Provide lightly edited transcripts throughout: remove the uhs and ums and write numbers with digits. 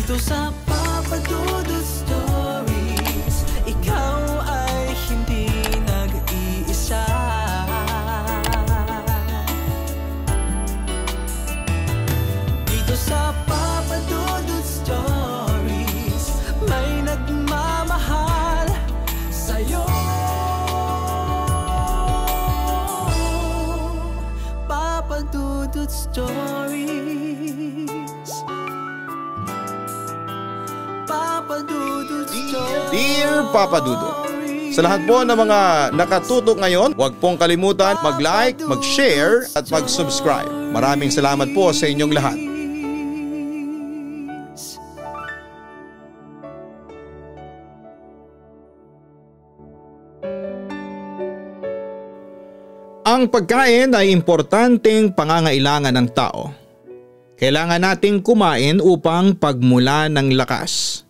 Dito sa Papa Dudut Stories, ikaw ay hindi nag-iisa. Dito sa Papa Dudut Stories, may nagmamahal sa'yo. Papa Dudut Stories. Papa Dudut Stories. Dear Papa Dudut, sa lahat po ng mga nakatutok ngayon, huwag pong kalimutan mag-like, mag-share at mag-subscribe. Maraming salamat po sa inyong lahat. Ang pagkain ay importanteng pangangailangan ng tao. Kailangan nating kumain upang pagmula ng lakas.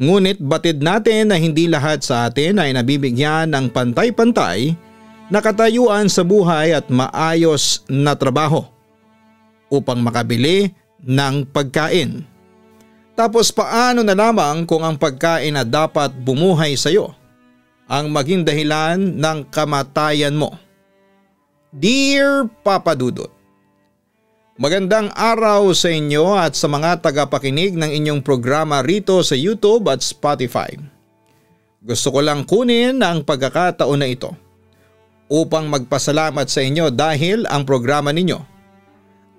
Ngunit batid natin na hindi lahat sa atin ay nabibigyan ng pantay-pantay na katayuan sa buhay at maayos na trabaho upang makabili ng pagkain. Tapos paano na lamang kung ang pagkain na dapat bumuhay sa iyo ang maging dahilan ng kamatayan mo? Dear Papa Dudut, magandang araw sa inyo at sa mga tagapakinig ng inyong programa rito sa YouTube at Spotify. Gusto ko lang kunin ang pagkakataon na ito upang magpasalamat sa inyo dahil ang programa ninyo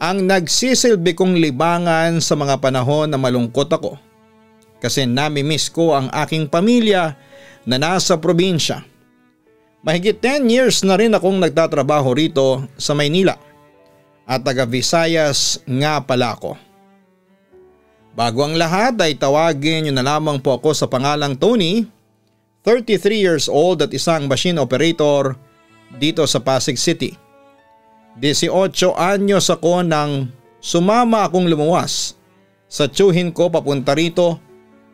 ang nagsisilbi kong libangan sa mga panahon na malungkot ako kasi nami-miss ko ang aking pamilya na nasa probinsya. Mahigit 10 years na rin akong nagtatrabaho rito sa Maynila at taga Visayas nga pala ako. Bago ang lahat ay tawagin niyo na lamang po ako sa pangalang Tony, 33 years old at isang machine operator dito sa Pasig City. 18 anyos ako nang sumama akong lumuwas sa tiyuhin ko papunta rito.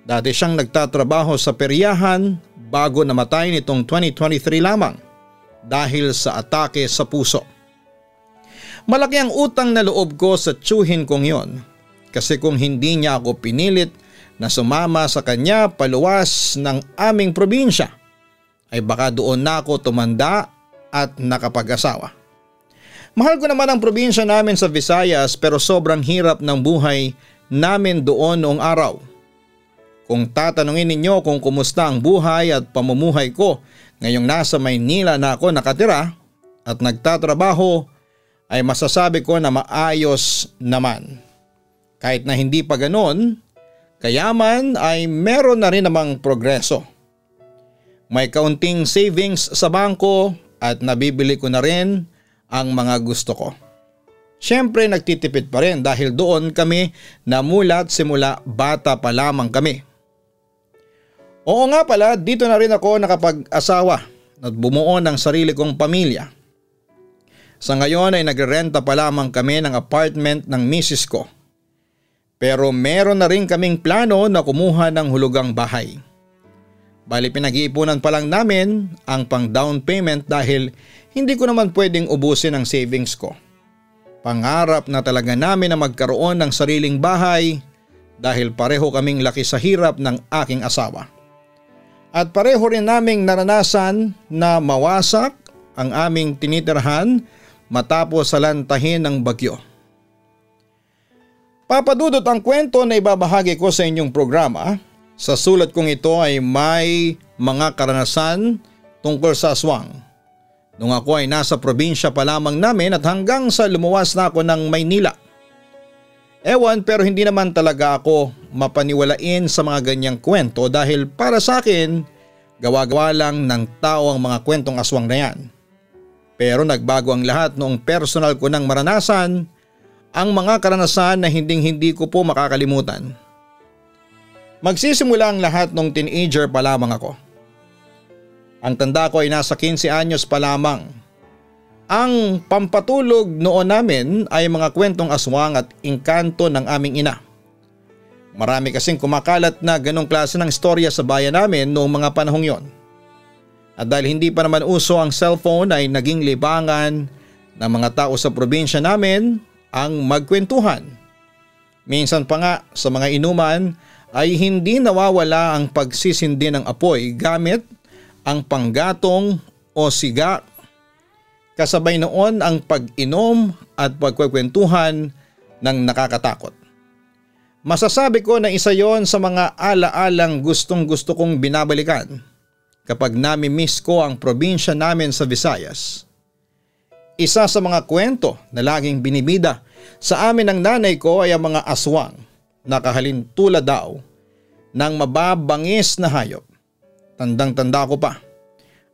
Dati siyang nagtatrabaho sa peryahan bago namatay nitong 2023 lamang dahil sa atake sa puso. Malaki ang utang na loob ko sa tiyuhin kong yon kasi kung hindi niya ako pinilit na sumama sa kanya paluwas ng aming probinsya ay baka doon na ako tumanda at nakapag-asawa. Mahal ko naman ang probinsya namin sa Visayas pero sobrang hirap ng buhay namin doon noong araw. Kung tatanungin ninyo kung kumusta ang buhay at pamumuhay ko ngayong nasa Maynila na ako nakatira at nagtatrabaho ay masasabi ko na maayos naman. Kahit na hindi pa ganoon, kayaman ay meron na rin namang progreso. May kaunting savings sa bangko at nabibili ko na rin ang mga gusto ko. Siyempre nagtitipid pa rin dahil doon kami namulat simula bata pa lamang kami. Oo nga pala, dito na rin ako nakapag-asawa at bumuo ng sarili kong pamilya. Sa ngayon ay nagrerenta pa lamang kami ng apartment ng misis ko. Pero meron na rin kaming plano na kumuha ng hulugang bahay. Bali pinag-iipunan pa lang namin ang pang down payment dahil hindi ko naman pwedeng ubusin ang savings ko. Pangarap na talaga namin na magkaroon ng sariling bahay dahil pareho kaming laki sa hirap ng aking asawa. At pareho rin naming naranasan na mawasak ang aming tinitirhan matapos salantahin ng bagyo. Papa Dudut, ang kwento na ibabahagi ko sa inyong programa, sa sulat kong ito ay may mga karanasan tungkol sa aswang. Nung ako ay nasa probinsya pa lamang namin at hanggang sa lumuwas na ako ng Maynila. Ewan pero hindi naman talaga ako mapaniwalain sa mga ganyang kwento dahil para sa akin gawa-gawa lang ng tao ang mga kwentong aswang na yan. Pero nagbago ang lahat noong personal ko nang maranasan ang mga karanasan na hindi ko po makakalimutan. Magsisimula ang lahat nung teenager pa lamang ako. Ang tanda ko ay nasa 15 anyos pa lamang. Ang pampatulog noon namin ay mga kwentong aswang at engkanto ng aming ina. Marami kasing kumakalat na ganong klase ng istorya sa bayan namin noong mga panahong yon. At dahil hindi pa naman uso ang cellphone ay naging libangan ng mga tao sa probinsya namin ang magkwentuhan. Minsan pa nga sa mga inuman ay hindi nawawala ang pagsisindi ng apoy gamit ang panggatong o siga. Kasabay noon ang pag-inom at pagkwekwentuhan ng nakakatakot. Masasabi ko na isa yon sa mga alaalang gustong-gusto kong binabalikan kapag nami-miss ko ang probinsya namin sa Visayas. Isa sa mga kwento na laging binibida sa amin ng nanay ko ay ang mga aswang na kahalintulad daw ng mababangis na hayop. Tandang-tanda ko pa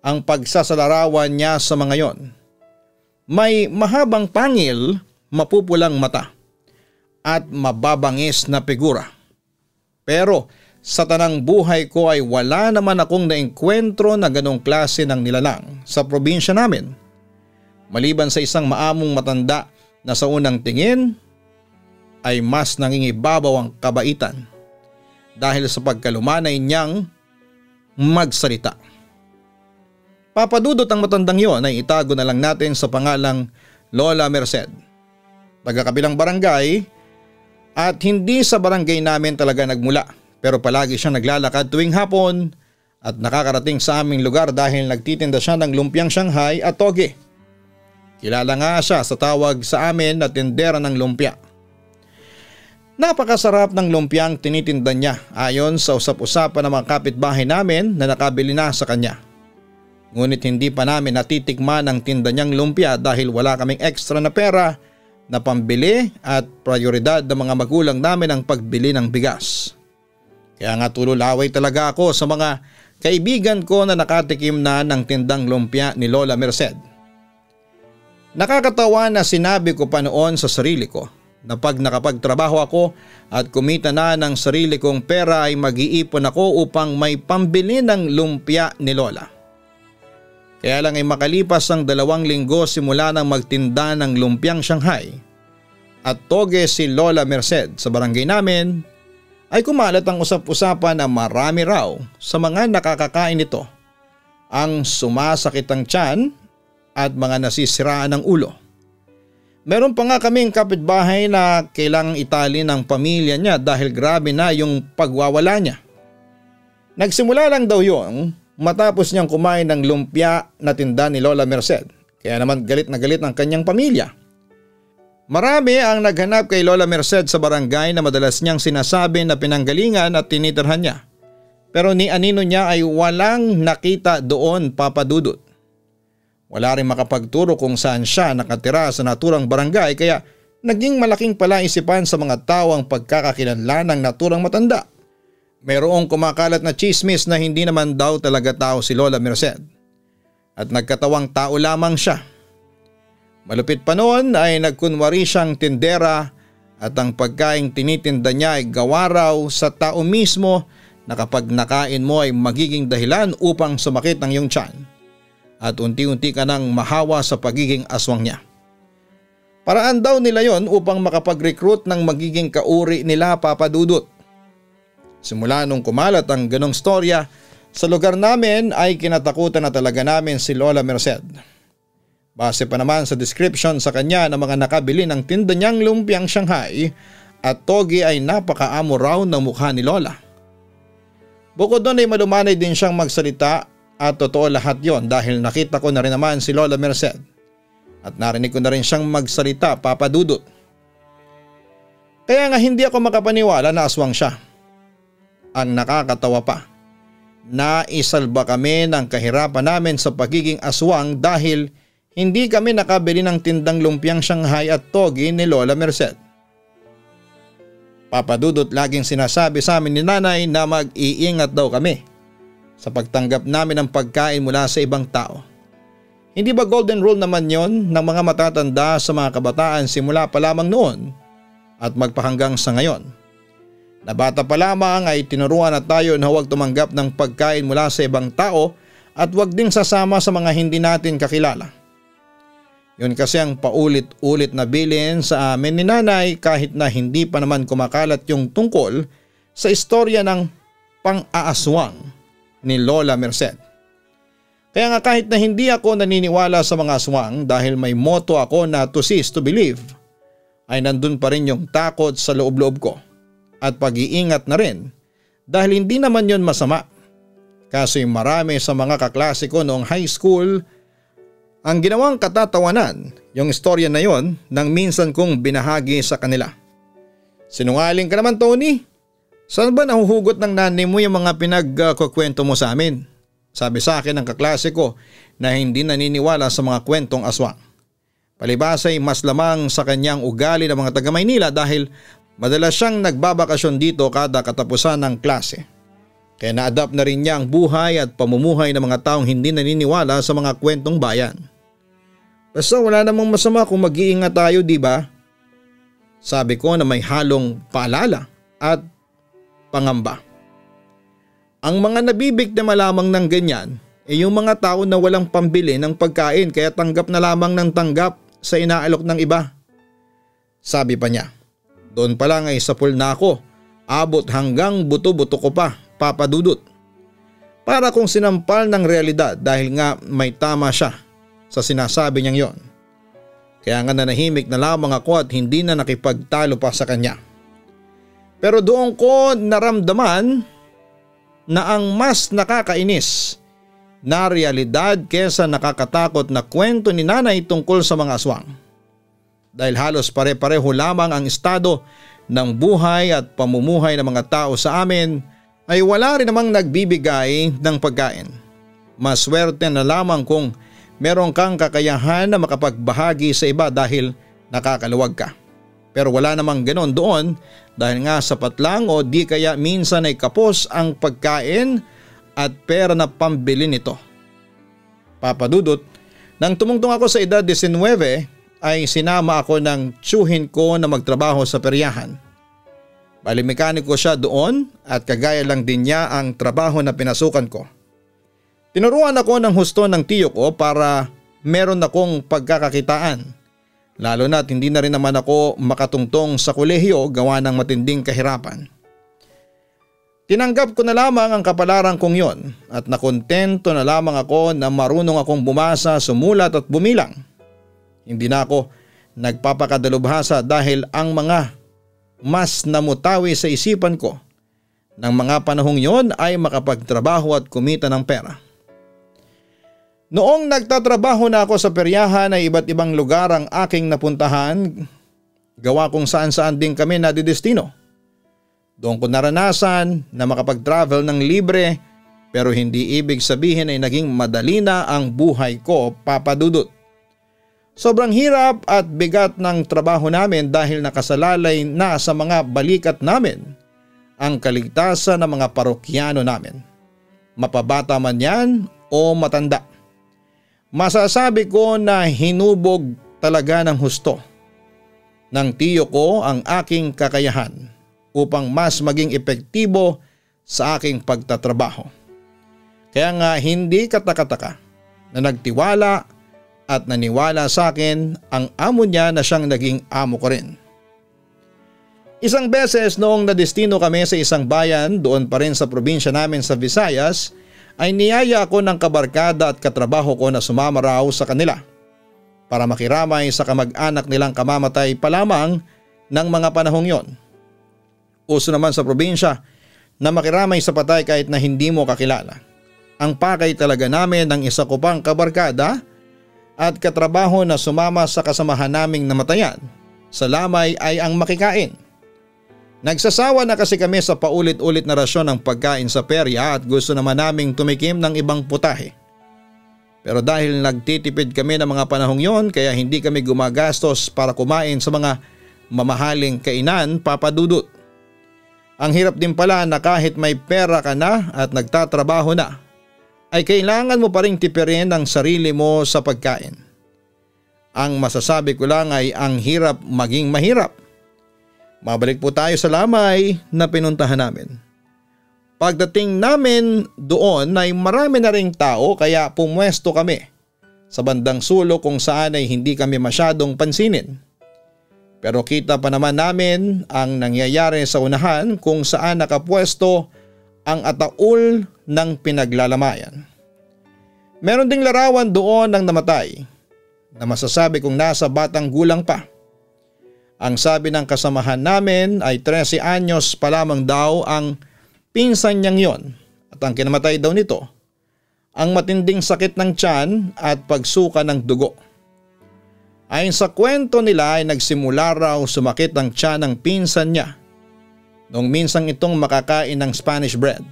ang pagsasalarawan niya sa mga yon. May mahabang pangil, mapupulang mata at mababangis na figura. Pero sa tanang buhay ko ay wala naman akong naengkwentro na ganong klase ng nilalang sa probinsya namin. Maliban sa isang maamong matanda na sa unang tingin ay mas nangingibabaw ang kabaitan dahil sa pagkalumanay niyang magsalita. Papadudot ang matandang yon ay itago na lang natin sa pangalang Lola Merced. Taga-kabilang barangay at hindi sa barangay namin talaga nagmula, pero palagi siyang naglalakad tuwing hapon at nakakarating sa aming lugar dahil nagtitinda siya ng lumpiang Shanghai at toge. Kilala nga siya sa tawag sa amin na tindera ng lumpia. Napakasarap ng lumpiang tinitinda niya ayon sa usap-usapan ng mga kapitbahay namin na nakabili na sa kanya. Ngunit hindi pa namin natitikman ang tinda niyang lumpia dahil wala kaming extra na pera na pambili at prioridad ng mga magulang namin ang pagbili ng bigas. Kaya nga tululaway talaga ako sa mga kaibigan ko na nakatikim na ng tindang lumpia ni Lola Merced. Nakakatawa na sinabi ko pa noon sa sarili ko na pag nakapagtrabaho ako at kumita na ng sarili kong pera ay mag-iipon ako upang may pambili ng lumpia ni Lola. Kaya lang ay makalipas ang 2 linggo simula nang magtinda ng lumpiang Shanghai at toge si Lola Merced sa barangay namin, ay kumalat ang usap-usapan na marami raw sa mga nakakakain nito ang sumasakit ang tiyan at mga nasisiraan ng ulo. Meron pa nga kaming kapitbahay na kailangang itali ng pamilya niya dahil grabe na yung pagwawala niya. Nagsimula lang daw yun matapos niyang kumain ng lumpia na tinda ni Lola Merced, kaya naman galit na galit ang kanyang pamilya. Marami ang naghanap kay Lola Merced sa barangay na madalas niyang sinasabi na pinanggalingan at tinitirhan niya. Pero ni anino niya ay walang nakita doon, papadudot. Wala rin makapagturo kung saan siya nakatira sa naturang barangay kaya naging malaking palaisipan sa mga tao ang pagkakakilanlan ng naturang matanda. Mayroong kumakalat na chismis na hindi naman daw talaga tao si Lola Merced at nagkatawang tao lamang siya. Malupit pa noon ay nagkunwari siyang tindera at ang pagkaing tinitinda niya ay gawa raw sa tao mismo na kapag nakain mo ay magiging dahilan upang sumakit ang iyong tiyan at unti-unti ka nang mahawa sa pagiging aswang niya. Paraan daw nila yon upang makapag-recruit ng magiging kauri nila, papadudot. Simula nung kumalat ang ganong storya sa lugar namin ay kinatakutan na talaga namin si Lola Merced. Base pa naman sa description sa kanya ng mga nakabili ng tinda niyang lumpiang Shanghai at toge ay napakaamo raw ng mukha ni Lola. Bukod doon ay malumanay din siyang magsalita at totoo lahat yon dahil nakita ko na rin naman si Lola Merced at narinig ko na rin siyang magsalita, papadudot. Kaya nga hindi ako makapaniwala na aswang siya. Ang nakakatawa pa, naisalba kami ng kahirapan namin sa pagiging aswang dahil hindi kami nakabili ng tindang lumpiang Shanghai at toge ni Lola Merced. Papadudot, laging sinasabi sa amin ni nanay na mag-iingat daw kami sa pagtanggap namin ng pagkain mula sa ibang tao. Hindi ba golden rule naman yon ng mga matatanda sa mga kabataan simula pa lamang noon at magpahanggang sa ngayon? Na bata pa lamang ay tinuruan na tayo na huwag tumanggap ng pagkain mula sa ibang tao at huwag ding sasama sa mga hindi natin kakilala. Yun kasi ang paulit-ulit na bilin sa amin ni nanay kahit na hindi pa naman kumakalat yung tungkol sa istorya ng pang-aaswang ni Lola Merced. Kaya nga kahit na hindi ako naniniwala sa mga aswang dahil may motto ako na to see is to believe, ay nandun pa rin yung takot sa loob-loob ko at pag-iingat na rin dahil hindi naman yon masama. Kaso yung marami sa mga kaklase ko noong high school ang ginawang katatawanan yung istorya na yon nang minsan kong binahagi sa kanila. Sinungaling ka naman, Tony. Saan ba nahuhugot ng nanay mo yung mga pinagkukwento mo sa amin? Sabi sa akin ng kaklase ko na hindi naniniwala sa mga kwentong aswang. Palibhas ay mas lamang sa kanyang ugali ng mga taga Maynila dahil madalas siyang nagbabakasyon dito kada katapusan ng klase. Kaya na-adapt na rin niya ang buhay at pamumuhay ng mga taong hindi naniniwala sa mga kwentong bayan. Basta wala namang masama kung mag-iingat tayo, di ba? Sabi ko na may halong paalala at pangamba. Ang mga nabibiktima lamang ng ganyan ay yung mga tao na walang pambili ng pagkain kaya tanggap na lamang ng tanggap sa inaalok ng iba. Sabi pa niya, doon pa lang ay sapul na ako, abot hanggang buto-buto ko pa, Papa Dudut. Para kung sinampal ng realidad dahil nga may tama siya sa sinasabi niyang yon. Kaya nga nanahimik na lamang ako at hindi na nakipagtalo pa sa kanya. Pero doon ko naramdaman na ang mas nakakainis na realidad kesa nakakatakot na kwento ni nanay tungkol sa mga aswang. Dahil halos pare-pareho lamang ang estado ng buhay at pamumuhay ng mga tao sa amin ay wala rin namang nagbibigay ng pagkain. Maswerte na lamang kung meron kang kakayahan na makapagbahagi sa iba dahil nakakaluwag ka. Pero wala namang ganon doon dahil nga sapat lang o di kaya minsan ay kapos ang pagkain at pera na pambili nito. Papa Dudut, nang tumungtong ako sa edad 19 ay sinama ako ng tiyuhin ko na magtrabaho sa peryahan. Bali mekaniko siya doon at kagaya lang din niya ang trabaho na pinasukan ko. Tinuruan ako ng husto ng tiyo ko para meron akong pagkakakitaan. Lalo na't hindi na rin naman ako makatungtong sa kolehiyo gawa ng matinding kahirapan. Tinanggap ko na lamang ang kapalaran kong yon at nakontento na lamang ako na marunong akong bumasa, sumulat at bumilang. Hindi na ako nagpapakadalubhasa dahil ang mga mas namutawi sa isipan ko ng mga panahong yon ay makapagtrabaho at kumita ng pera. Noong nagtatrabaho na ako sa peryahan ay iba't ibang lugar ang aking napuntahan, gawa kung saan-saan din kami nadidestino. Doon ko naranasan na makapag-travel ng libre pero hindi ibig sabihin ay naging madali na ang buhay ko, Papa Dudut. Sobrang hirap at bigat ng trabaho namin dahil nakasalalay na sa mga balikat namin ang kaligtasan ng mga parokyano namin. Mapabata man yan o matanda. Masasabi ko na hinubog talaga ng husto ng tiyo ko ang aking kakayahan upang mas maging epektibo sa aking pagtatrabaho. Kaya nga hindi katakataka na nagtiwala at naniwala sa akin ang amo niya na siyang naging amo ko rin. Isang beses noong nadestino kami sa isang bayan doon pa rin sa probinsya namin sa Visayas, ay niyaya ako ng kabarkada at katrabaho ko na sumama raw sa kanila para makiramay sa kamag-anak nilang kamamatay pa lamang ng mga panahong yon. Uso naman sa probinsya na makiramay sa patay kahit na hindi mo kakilala. Ang pakay talaga namin ng isa ko pang kabarkada at katrabaho na sumama sa kasamahan naming namatayan sa lamay ay ang makikain. Nagsasawa na kasi kami sa paulit-ulit na rasyon ng pagkain sa perya at gusto naman naming tumikim ng ibang putahe. Pero dahil nagtitipid kami ng mga panahong yon kaya hindi kami gumagastos para kumain sa mga mamahaling kainan, Papa Dudut. Ang hirap din pala na kahit may pera ka na at nagtatrabaho na, ay kailangan mo pa rin tipirin ang sarili mo sa pagkain. Ang masasabi ko lang ay ang hirap maging mahirap. Mabalik po tayo sa lamay na pinuntahan namin. Pagdating namin doon ay marami na ring tao kaya pumwesto kami sa bandang sulok kung saan ay hindi kami masyadong pansinin. Pero kita pa naman namin ang nangyayari sa unahan kung saan nakapwesto ang ataul ng pinaglalamayan. Meron ding larawan doon ng namatay na masasabi kong nasa batang gulang pa. Ang sabi ng kasamahan namin ay 13 anyos pa lamang daw ang pinsan niyang yon at ang kinamatay daw nito ang matinding sakit ng tiyan at pagsuka ng dugo. Ayon sa kwento nila ay nagsimula raw sumakit ang tiyan ng pinsan niya noong minsang itong makakain ng Spanish bread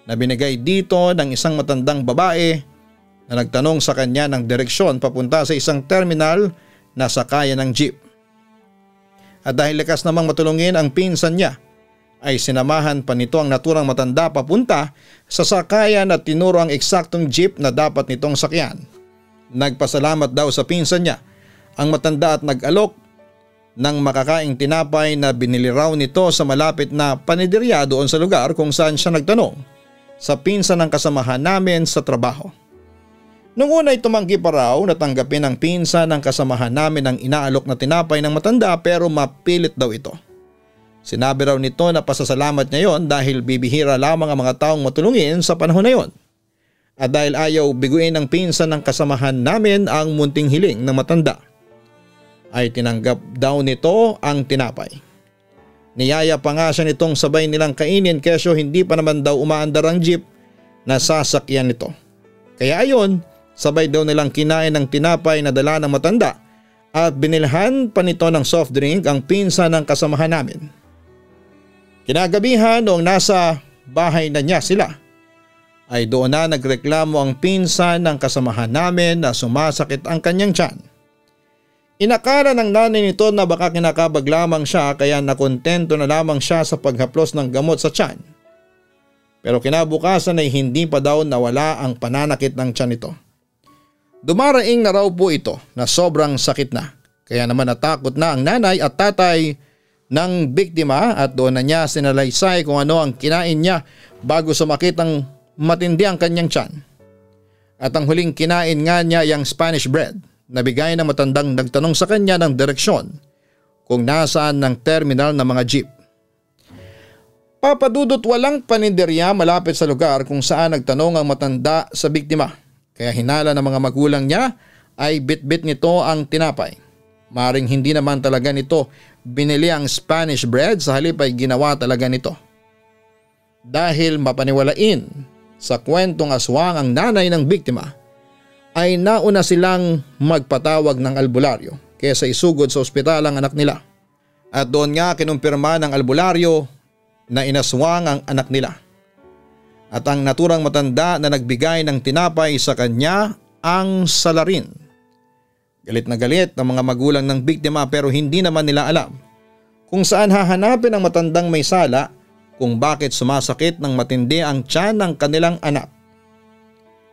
na binigay dito ng isang matandang babae na nagtanong sa kanya ng direksyon papunta sa isang terminal na sakayan ng jeep. At dahil likas namang matulungin ang pinsan niya ay sinamahan pa nito ang naturang matanda papunta sa sakayan at tinuro ang eksaktong jeep na dapat nitong sakyan. Nagpasalamat daw sa pinsan niya ang matanda at nag-alok ng makakaing tinapay na binili raw nito sa malapit na paniderya doon sa lugar kung saan siya nagtanong sa pinsan ng kasamahan namin sa trabaho. Noong una ay tumanggi pa raw na tanggapin ng pinsan ng kasamahan namin ang inaalok na tinapay ng matanda pero mapilit daw ito. Sinabi raw nito na pasasalamat niya yon dahil bibihira lamang ang mga taong matulungin sa panahon na yon. At dahil ayaw biguin ng pinsan ng kasamahan namin ang munting hiling ng matanda, ay tinanggap daw nito ang tinapay. Niyaya pa nga siya nitong sabay nilang kainin kesyo hindi pa naman daw umaandar ang jeep na sasakyan nito. Kaya ayon, sabay daw nilang kinain ng tinapay na dala ng matanda at binilhan pa nito ng soft drink ang pinsan ng kasamahan namin. Kinagabihan noong nasa bahay na niya sila ay doon na nagreklamo ang pinsan ng kasamahan namin na sumasakit ang kanyang tiyan. Inakala ng nanay nito na baka kinakabag lamang siya kaya nakontento na lamang siya sa paghaplos ng gamot sa tiyan. Pero kinabukasan ay hindi pa daw nawala ang pananakit ng tiyan nito. Dumaraing na raw po ito na sobrang sakit na. Kaya naman natakot na ang nanay at tatay ng biktima at doon na niya sinalaysay kung ano ang kinain niya bago sumakit ang matindi ang kanyang tiyan. At ang huling kinain nga niya yung Spanish bread. Nabigay ng matandang nagtanong sa kanya ng direksyon kung nasaan ng terminal ng mga jeep. Papadudot walang paninderya malapit sa lugar kung saan nagtanong ang matanda sa biktima. Kaya hinala ng mga magulang niya ay bitbit nito ang tinapay. Maring hindi naman talaga nito binili ang Spanish bread sa halip ay ginawa talaga nito. Dahil mapaniwalain sa kwentong aswang ang nanay ng biktima, ay nauna silang magpatawag ng albularyo kaysa isugod sa ospital ang anak nila. At doon nga kinumpirma ng albularyo na inaswang ang anak nila. At ang naturang matanda na nagbigay ng tinapay sa kanya ang salarin. Galit na galit ang mga magulang ng biktima pero hindi naman nila alam kung saan hahanapin ang matandang may sala kung bakit sumasakit ng matindi ang tiyan ng kanilang anak.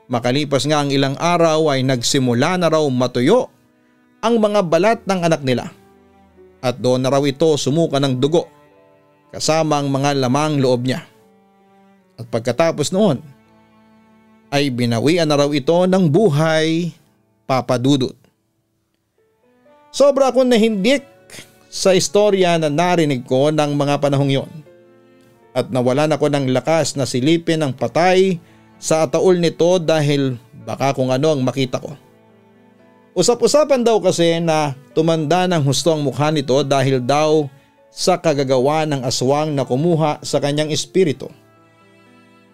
Makalipas nga ang ilang araw ay nagsimula na raw matuyo ang mga balat ng anak nila. At doon na raw ito sumuka ng dugo kasama ang mga lamang loob niya. At pagkatapos noon ay binawian na raw ito ng buhay, Papa Dudut. Sobra akong nahindik sa istorya na narinig ko ng mga panahong yon. At nawalan ako ng lakas na silipin ang patay sa ataol nito dahil baka kung ano ang makita ko. Usap-usapan daw kasi na tumanda ng husto ang mukha nito dahil daw sa kagagawa ng aswang na kumuha sa kanyang espiritu.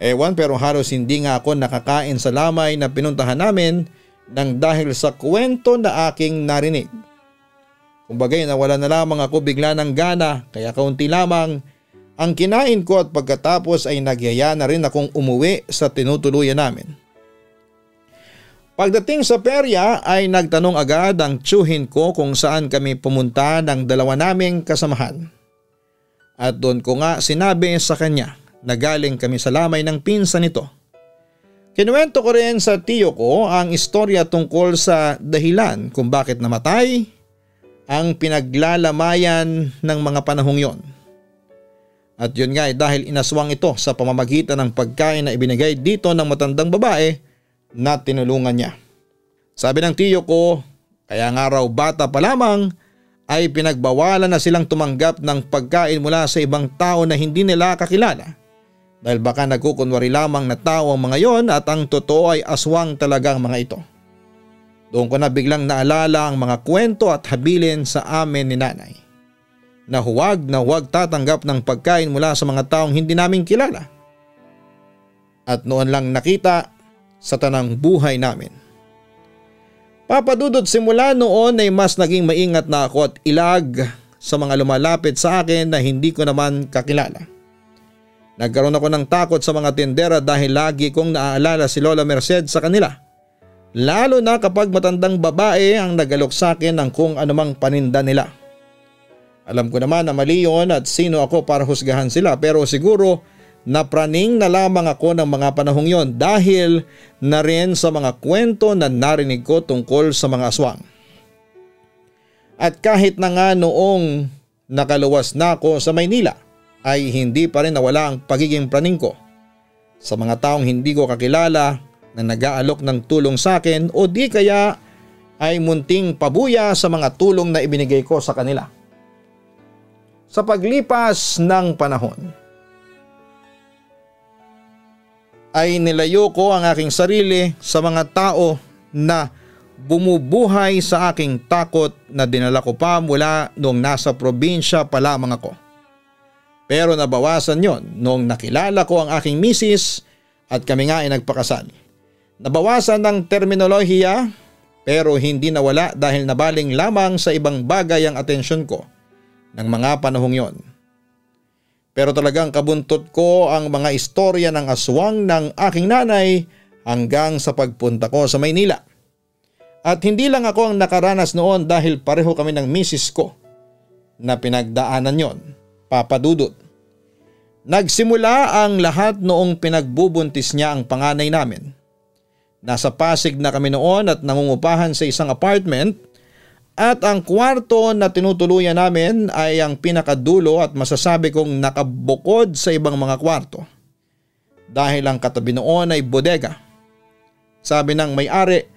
Ewan pero halos hindi nga ako nakakain sa lamay na pinuntahan namin nang dahil sa kwento na aking narinig. Kumbagay nawala na lamang ako bigla ng gana kaya kaunti lamang ang kinain ko at pagkatapos ay nagyaya na rin akong umuwi sa tinutuluyan namin. Pagdating sa perya ay nagtanong agad ang tiyuhin ko kung saan kami pumunta ng dalawa naming kasamahan. At doon ko nga sinabi sa kanya na galing kami sa lamay ng pinsan nito. Kinuwento ko rin sa tiyo ko ang istorya tungkol sa dahilan kung bakit namatay ang pinaglalamayan ng mga panahong yon. At yun nga ay dahil inaswang ito sa pamamagitan ng pagkain na ibinigay dito ng matandang babae na tinulungan niya. Sabi ng tiyo ko, kaya nga raw bata pa lamang ay pinagbawalan na silang tumanggap ng pagkain mula sa ibang tao na hindi nila kakilala. Dahil baka nagkukunwari lamang na tao ang mga yon at ang totoo ay aswang talaga ang mga ito. Doon ko na biglang naalala ang mga kwento at habilin sa amin ni nanay na huwag tatanggap ng pagkain mula sa mga taong hindi namin kilala. At noon lang nakita sa tanang buhay namin. Papa Dudut, simula noon ay mas naging maingat na ako at ilag sa mga lumalapit sa akin na hindi ko naman kakilala. Nagkaroon ako ng takot sa mga tindera dahil lagi kong naaalala si Lola Merced sa kanila. Lalo na kapag matandang babae ang nagalok sa akin ng kung anumang paninda nila. Alam ko naman na mali yun at sino ako para husgahan sila, pero siguro napraning na lamang ako ng mga panahong yon dahil na rin sa mga kwento na narinig ko tungkol sa mga aswang. At kahit na nga noong nakaluwas na ako sa Maynila ay hindi pa rin nawala ang pagiging praning ko sa mga taong hindi ko kakilala na nag-aalok ng tulong sa akin o di kaya ay munting pabuya sa mga tulong na ibinigay ko sa kanila. Sa paglipas ng panahon ay nilayo ko ang aking sarili sa mga tao na bumubuhay sa aking takot na dinala ko pa mula noong nasa probinsya pa lamang ako. Pero nabawasan yon noong nakilala ko ang aking misis at kami nga ay nagpakasal. Nabawasan ng terminolohiya pero hindi nawala dahil nabaling lamang sa ibang bagay ang atensyon ko ng mga panahong yon. Pero talagang kabuntot ko ang mga istorya ng aswang ng aking nanay hanggang sa pagpunta ko sa Maynila. At hindi lang ako ang nakaranas noon dahil pareho kami ng misis ko na pinagdaanan yon, Papa Dudut. Nagsimula ang lahat noong pinagbubuntis niya ang panganay namin. Nasa Pasig na kami noon at nangungupahan sa isang apartment at ang kwarto na tinutuluyan namin ay ang pinakadulo at masasabi kong nakabukod sa ibang mga kwarto. Dahil ang katabi noon ay bodega. Sabi ng may-ari,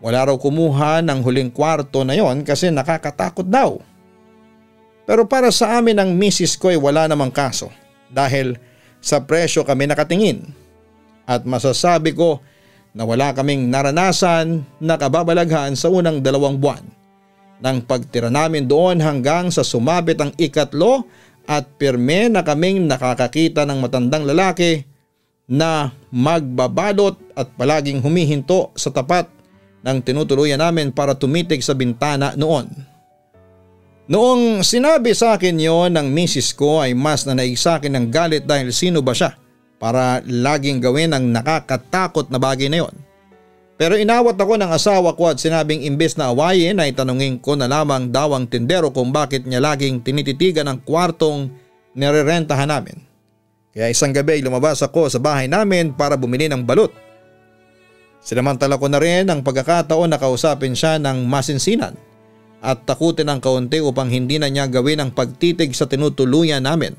wala raw kumuha ng huling kwarto na yon kasi nakakatakot daw. Pero para sa amin ang misis ko ay wala namang kaso dahil sa presyo kami nakatingin. At masasabi ko na wala kaming naranasan na kababalaghan sa unang 2 buwan ng pagtira namin doon hanggang sa sumabit ang ikatlo at pirme na kaming nakakakita ng matandang lalaki na magbabalot at palaging humihinto sa tapat ng tinutuluyan namin para tumitig sa bintana noon. Noong sinabi sa akin yon ng misis ko ay mas nanaig sa akin ng galit dahil sino ba siya para laging gawin ang nakakatakot na bagay na yon. Pero inawat ako ng asawa ko at sinabing imbes na awayin ay tanungin ko na lamang daw ang tindero kung bakit niya laging tinititigan ang kwartong nirerentahan namin. Kaya isang gabi ay lumabas ako sa bahay namin para bumili ng balot. Sinamantala ko na rin ang pagkakataon na kausapin siya ng masinsinan at takutin ng kaunti upang hindi na niya gawin ang pagtitig sa tinutuluyan namin.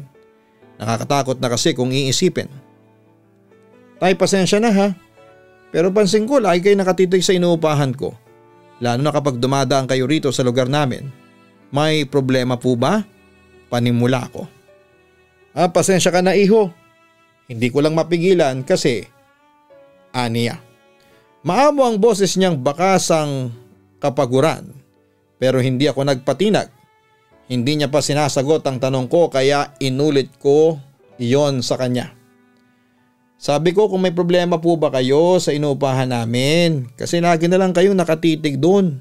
Nakakatakot na kasi kung iisipin. Tay, pasensya na ha. Pero pansin ko lagi kayo nakatitig sa inuupahan ko. Lalo na kapag dumadaan kayo rito sa lugar namin. May problema po ba? Panimula ko. Pasensya ka na iho. Hindi ko lang mapigilan kasi aniya. Maamo ang boses niyang bakasang kapaguran pero hindi ako nagpatinag. Hindi niya pa sinasagot ang tanong ko kaya inulit ko iyon sa kanya. Sabi ko kung may problema po ba kayo sa inuupahan namin kasi lagi na lang kayong nakatitig doon.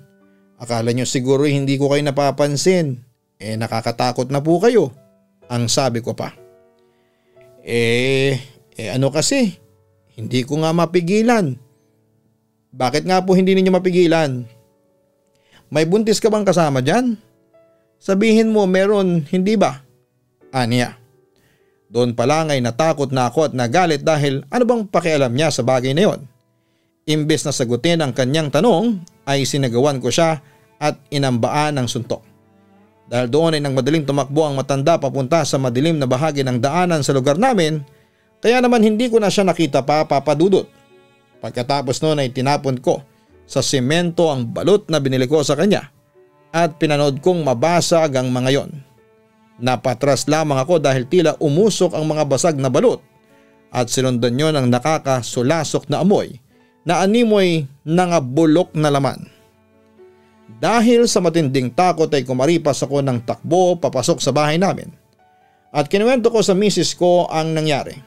Akala niyo siguro hindi ko kayo napapansin. Nakakatakot na po kayo. Ang sabi ko pa. Ano kasi? Hindi ko nga mapigilan. Bakit nga po hindi ninyo mapigilan? May buntis ka bang kasama dyan? Sabihin mo meron, hindi ba? Aniya. Doon pa lang ay natakot na ako at nagalit dahil ano bang pakialam niya sa bagay na yon. Imbes na sagutin ang kanyang tanong ay sinagawan ko siya at inambaan ng suntok. Dahil doon ay nang madaling tumakbo ang matanda papunta sa madilim na bahagi ng daanan sa lugar namin, kaya naman hindi ko na siya nakita pa, Papa Dudut. Pagkatapos noon ay tinapon ko sa semento ang balot na binili ko sa kanya at pinanood kong mabasag ang mga yon. Napatras lamang ako dahil tila umusok ang mga basag na balot at sinundan yon ang nakakasulasok na amoy na animoy ng bulok na laman. Dahil sa matinding takot ay kumaripas ako ng takbo papasok sa bahay namin. At kinuwento ko sa misis ko ang nangyari.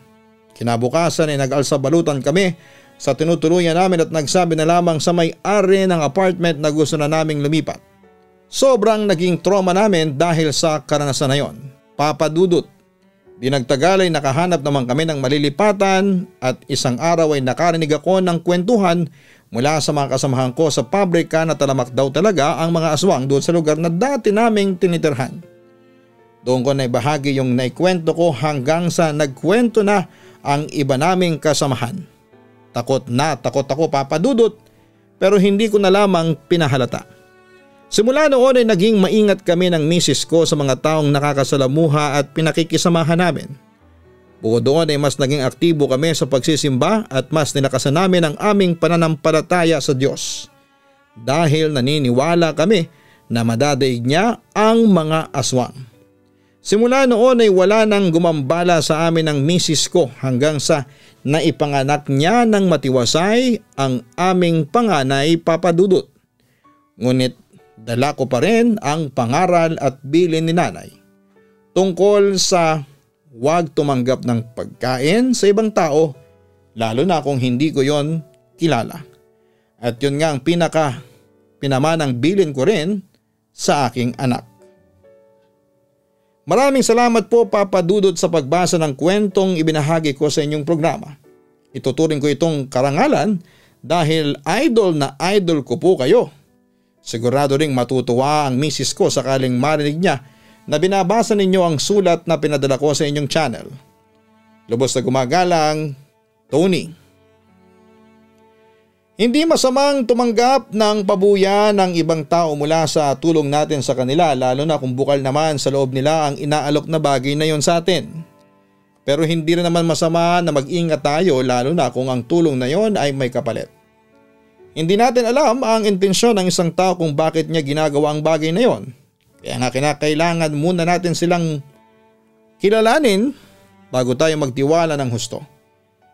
Kinabukasan ay nag-alsabalutan kami sa tinutuluyan namin at nagsabi na lamang sa may-ari ng apartment na gusto na naming lumipat. Sobrang naging trauma namin dahil sa karanasan na yon. Papa Dudut, di nagtagal ay nakahanap naman kami ng malilipatan at isang araw ay nakarinig ako ng kwentuhan mula sa mga kasamahan ko sa pabrika na talamak daw talaga ang mga aswang doon sa lugar na dati naming tinitirhan. Doon ko na ibahagi yung naikwento ko hanggang sa nagkwento na ang iba naming kasamahan. Takot ako, Papa Dudut, pero hindi ko na lamang pinahalata. Simula noon ay naging maingat kami ng misis ko sa mga taong nakakasalamuha at pinakikisamahan namin. Bukod doon ay mas naging aktibo kami sa pagsisimba at mas nilakasan namin ang aming pananampalataya sa Diyos. Dahil naniniwala kami na madadaig niya ang mga aswang. Simula noon ay wala nang gumambala sa amin ng misis ko hanggang sa naipanganak niya ng matiwasay ang aming panganay, Papa Dudut. Ngunit dala ko pa rin ang pangaral at bilin ni nanay tungkol sa huwag tumanggap ng pagkain sa ibang tao, lalo na kung hindi ko yon kilala. At yun nga ang pinamanang bilin ko rin sa aking anak. Maraming salamat po, Papa Dudut, sa pagbasa ng kwentong ibinahagi ko sa inyong programa. Ituturing ko itong karangalan dahil idol na idol ko po kayo. Sigurado ring matutuwa ang misis ko sakaling marinig niya na binabasa ninyo ang sulat na pinadala ko sa inyong channel. Lubos na gumagalang, Tony. Hindi masamang tumanggap ng pabuya ng ibang tao mula sa tulong natin sa kanila, lalo na kung bukal naman sa loob nila ang inaalok na bagay na yon sa atin. Pero hindi rin naman masama na mag-ingat tayo, lalo na kung ang tulong na yon ay may kapalit. Hindi natin alam ang intensyon ng isang tao kung bakit niya ginagawa ang bagay na yon. Kaya nga kinakailangan muna natin silang kilalanin bago tayo magtiwala ng husto.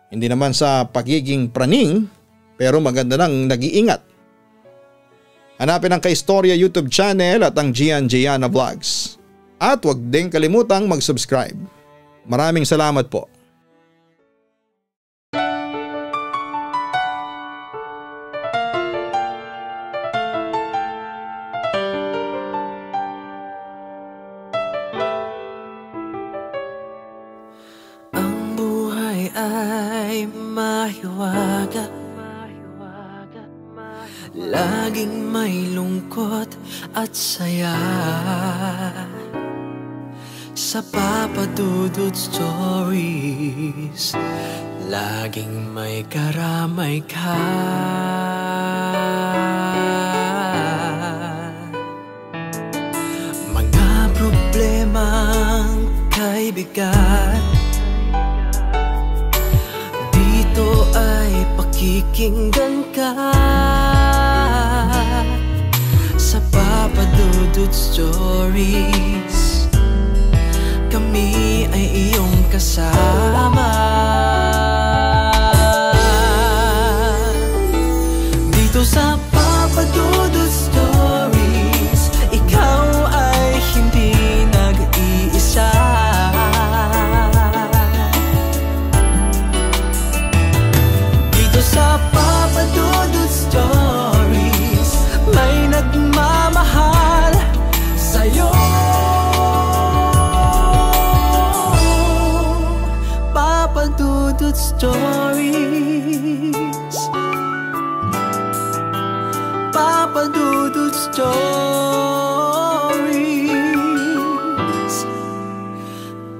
Hindi naman sa pagiging praning, pero maganda nang nag-iingat. Hanapin ang Kaistorya YouTube channel at ang Gian Gianna Vlogs. At huwag din kalimutang mag-subscribe. Maraming salamat po. Ang buhay ay mahiwaga, laging may lungkot at saya. Sa Papa Dudut Stories, laging may karamay ka. Mga problemang kaibigan, dito ay pakikinggan ka. Sa Papa Dudut Stories, kami ay iyong kasama. Dito sa Papa Dudut Stories, ikaw ay hindi nag-iisa. Dito sa Papa Dudut Stories, may nagmamahal sa'yo. Papa Dudut Stories, Papa Dudut Stories,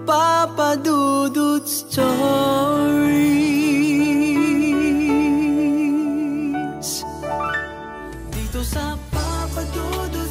Papa Dudut Stories. Dito sa Papa Dudut